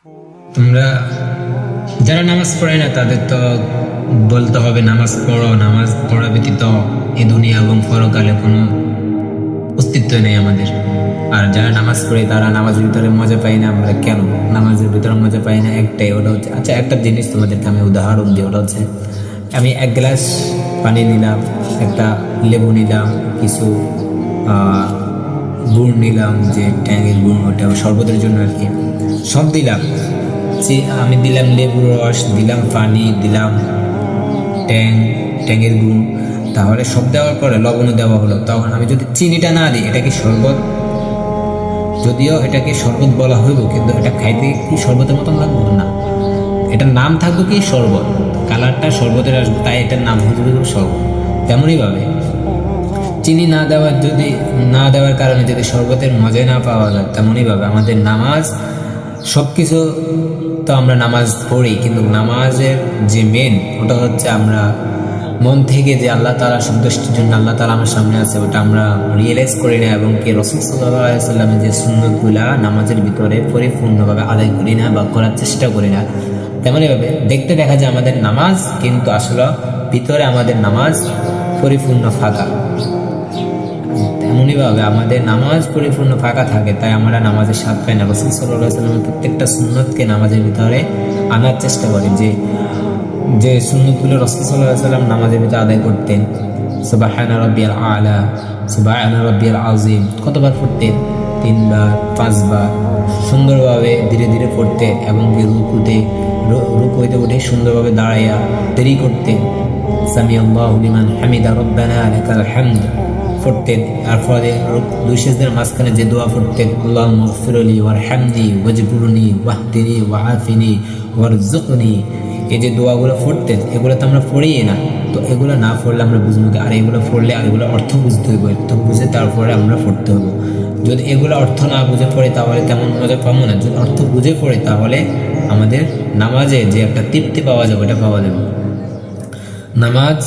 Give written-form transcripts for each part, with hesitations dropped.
তোমরা যারা নামাজ পড়ে না তাদের তো বলতে হবে নামাজ পড়ো, নামাজ পড়া ব্যতীত এই দুনিয়া এবং পরকালে কোনো অস্তিত্ব নেই আমাদের। আর যারা নামাজ পড়ে তারা নামাজের ভিতরে মজা পাই না। আমরা কেন নামাজের ভিতরে মজা পাই না? একটাই, ওটা হচ্ছে, আচ্ছা একটা জিনিস তোমাদেরকে আমি উদাহরণ দিই। ওটা হচ্ছে, আমি এক গ্লাস পানি নিলাম, একটা লেবু নিলাম, কিছু গুড় নিলাম, যে ট্যাঙের গুড়, ওটা শরবতের জন্য আর কি, সব দিলাম। আমি দিলাম লেবুর রস, দিলাম পানি, দিলাম ট্যাঙের গুড়, তাহলে সব দেওয়ার পরে লবণও দেওয়া হলো। তখন আমি যদি চিনিটা না দিই, এটা কি শরবত? যদিও এটাকে শরবত বলা হইব, কিন্তু এটা খাইতে কি শরবতের মতন লাগবে না। এটার নাম থাকবে কি শরবত, কালারটা শরবতের আসবে, তাই এটার নাম হয়ে যাবে শরবত। তেমনই ভাবে চিনি না দেওয়ার কারণে যদি শরবতের মজা না পাওয়া যায়, তেমনই ভাবে আমাদের নামাজ, সব কিছু তো আমরা নামাজ পড়ি, কিন্তু নামাজের যে মেন, ওটা হচ্ছে আমরা মন থেকে যে আল্লাহ তাআলা সন্তুষ্টির জন্য আল্লাহ তাআলা আমার সামনে আছে, ওটা আমরা রিয়েলাইজ করি না, এবং কি রাসূল সাল্লাল্লাহু আলাইহি ওয়াসাল্লামের যে সুন্নতগুলা নামাজের ভিতরে পরিপূর্ণভাবে আদায় করি না বা করার চেষ্টা করি না। তেমনইভাবে দেখতে দেখা যায় আমাদের নামাজ, কিন্তু আসলে ভিতরে আমাদের নামাজ পরিপূর্ণ ফাঁকা। তেমনইভাবে আমাদের নামাজ পরিপূর্ণ ফাঁকা থাকে, তাই আমরা নামাজের স্বাদ পাই না। রাসূল সাল্লাল্লাহু আলাইহি ওয়াসাল্লামের প্রত্যেকটা সুন্নতকে নামাজের ভিতরে আনার চেষ্টা করি, যে সুন্নতগুলো রাসূল সাল্লাল্লাহু আলাইহি ওয়াসাল্লাম নামাজের ভিতরে আদায় করতেন। সুবহানা রাব্বিয়াল আলা, সুবহানা রাব্বিয়াল আযীম কতবার পড়তেন? 3 বার 5 বার, সুন্দরভাবে ধীরে ধীরে পড়তেন, এবং রুকুতে উঠে সুন্দরভাবে দাঁড়াইয়া দেরি করতেন। সামিআল্লাহু লিমান হামিদা রব্বানা লাকাল হামদ পড়তেন। তারপরে দুই সিজদার মাঝখানে যে দোয়া পড়তেন, আল্লাহুম্মা গফিরলি ওয়ারহামনি ওয়াজবুরনি ওয়াহদিনি ওয়াআফিনি ওয়ারযুকনি, এই যে দোয়াগুলো পড়তেন, এগুলো তো আমরা পড়িই না। তো এগুলো না পড়লে আমরা বুঝবো কি? আর এগুলো পড়লে, আর এগুলো অর্থ বুঝতে হইব, অর্থ বুঝে তারপরে আমরা পড়তে হবে। যদি এগুলো অর্থ না বুঝে পড়ে, তাহলে তেমন মজা পাবো না। যদি অর্থ বুঝে পড়ে, তাহলে আমাদের নামাজে যে একটা তৃপ্তি পাওয়া যাবে, ওটা পাওয়া যাবে। নামাজ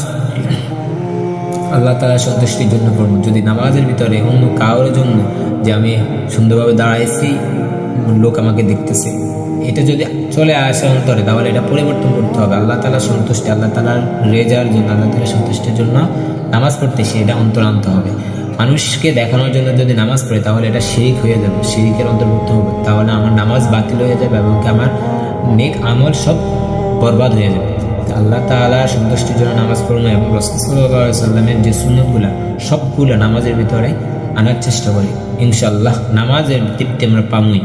আল্লাহ তাআলার সন্তুষ্টির জন্য পড়বো। যদি নামাজের ভিতরে অন্য কারোর জন্য, যে আমি সুন্দরভাবে দাঁড়াইছি, লোক আমাকে দেখতেছে, এটা যদি চলে আসে অন্তরে, তাহলে এটা পরিবর্তন করতে হবে। আল্লাহ তাআলার সন্তুষ্টি, আল্লাহ তাআলার রেজার জন্য, আল্লাহ তাআলার সন্তুষ্টির জন্য নামাজ পড়তেছি, এটা অন্তর আনতে হবে। মানুষকে দেখানোর জন্য যদি নামাজ পড়ে, তাহলে এটা শিরিক হয়ে যাবে, শিরিকের অন্তর্ভুক্ত হবে। তাহলে আমার নামাজ বাতিল হয়ে যাবে, এবং আমার নেক আমল সব বরবাদ হয়ে যাবে। আল্লাহ তাআলার সন্তুষ্টির জন্য নামাজ পড়ুন, এবং রাসূল সাল্লাল্লাহু আলাইহি ওয়াসাল্লামের যে সুন্নতগুলো, সবগুলো নামাজের ভিতরে আনার চেষ্টা করি। ইনশাআল্লাহ নামাজের তৃপ্তি আমরা পামই।